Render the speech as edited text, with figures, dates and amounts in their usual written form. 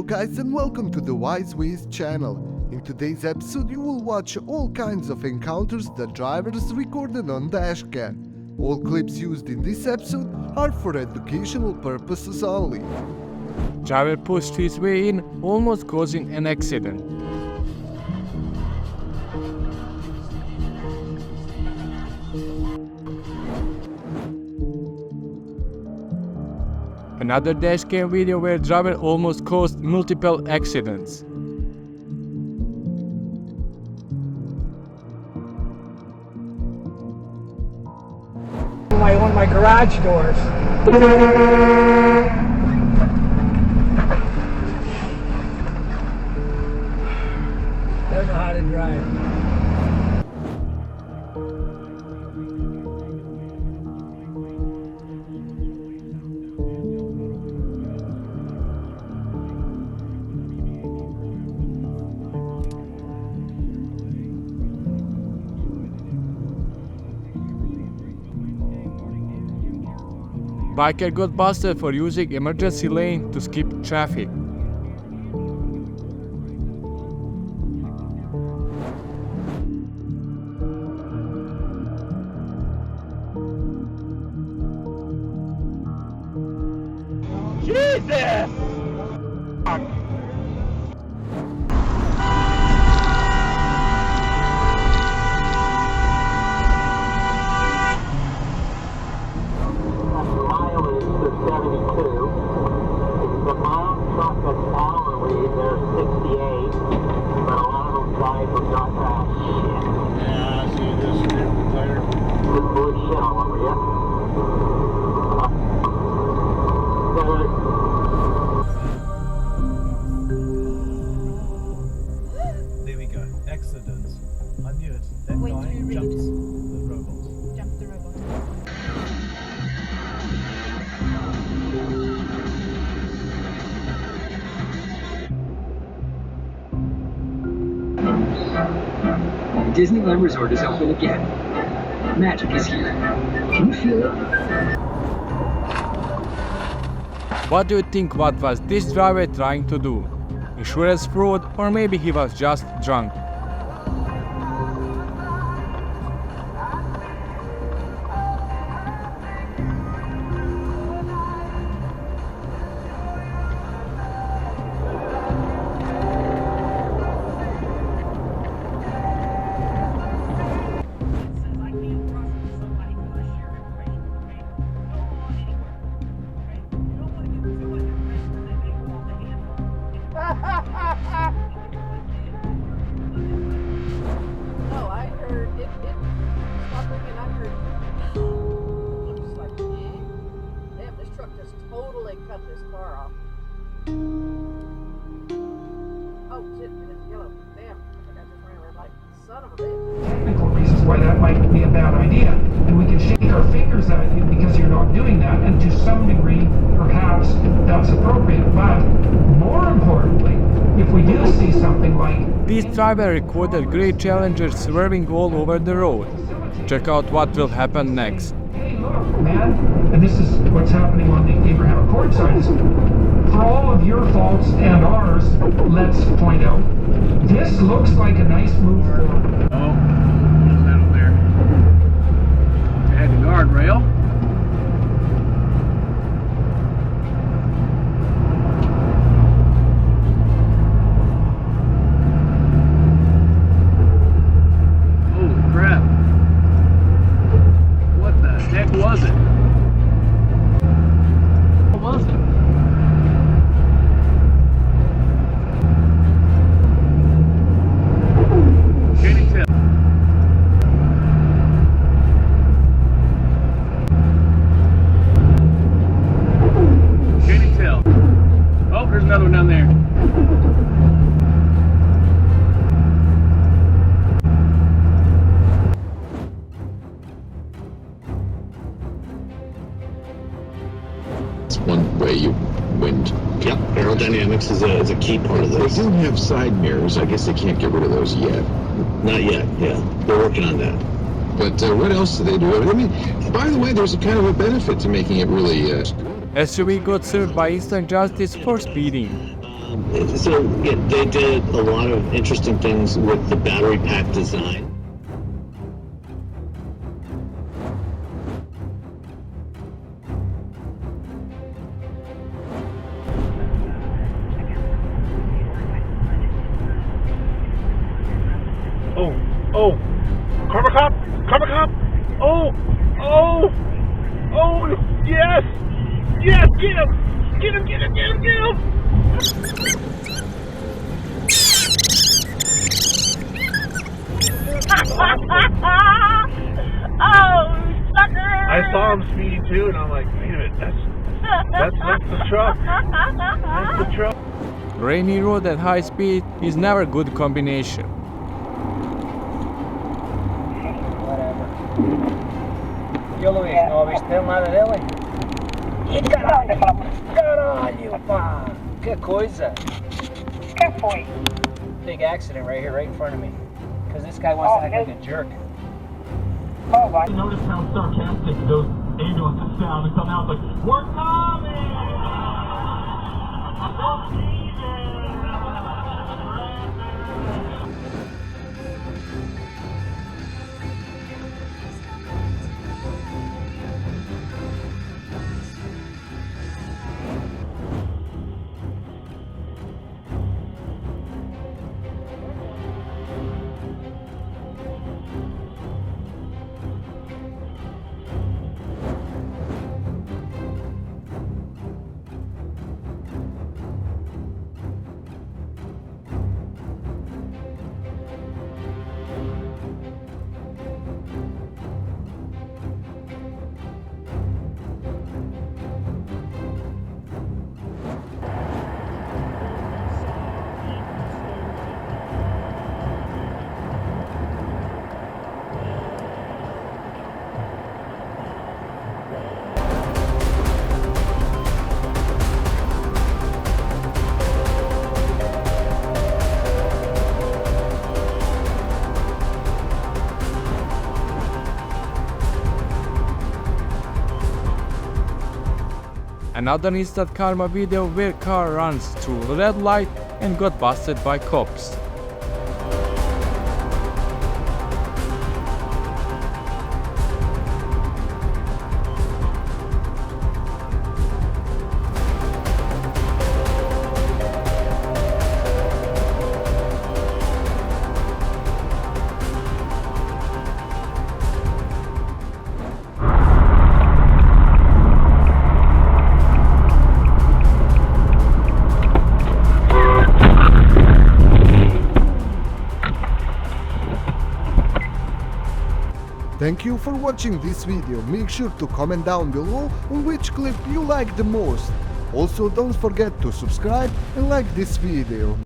guys and welcome to the Wise Ways channel. In today's episode you will watch all kinds of encounters that drivers recorded on dashcam. All clips used in this episode are for educational purposes only. Driver pushed his way in, almost causing an accident. Another dashcam video where driver almost caused multiple accidents. One of my garage doors. Don't know how to drive. Biker got busted for using emergency lane to skip traffic. Jesus! There we go. Accidents. I knew it. That guy jumps the robot. Jump the robot. Disneyland Resort is open again. Magic is here. Can you feel it? What do you think, what was this driver trying to do? Insurance fraud, or maybe he was just drunk? No, I heard it stopped ringing. I heard I'm just like, damn, this truck just totally cut this car off. Oh shit, and it's yellow. Damn, I think I just ran a red light. Son of a bitch. Technical reasons why that might be a bad idea. And we can shake our fingers at you because you're not doing that, and to some degree, perhaps that's appropriate. But more importantly, if we do see something like This driver recorded great challengers swerving all over the road. Check out what will happen next. hey, look, man, and this is what's happening on the Abraham Accord side. Is for all of your faults and ours, let's point out, this looks like a nice move forward. Oh, what's that over there? Add the guardrail. Holy crap. What the heck was it? What was it? Can you tell? Can you tell? Oh, there's another one down there. It's one way you wind. Yep, aerodynamics is a key part of They this. do have side mirrors. I guess they can't get rid of those yet. Not yet, yeah. They're working on that. But what else do they do? I mean, by the way, there's a kind of a benefit to making it really SUV got served by instant justice for speeding. So yeah, they did a lot of interesting things with the battery pack design. Oh, Karma Cop! Karma Cop! Oh, yes! Yes, get him! Get him, get him, get him, get him! Oh, sucker! I saw him speeding too, and I'm like, wait a minute, that's the truck. That's the truck. Rainy road at high speed is never a good combination. Whatever. Yo, Luis, no viste nada dele? Caralho, pá! Que coisa! Que foi? Big accident right here, right in front of me. Because this guy wants to act like a jerk. Oh, vai. Notice how sarcastic those ambulances sound and come out like, we're coming! Another instant karma video where car runs through a red light and got busted by cops. Thank you for watching this video. Make sure to comment down below on which clip you like the most. Also, don't forget to subscribe and like this video.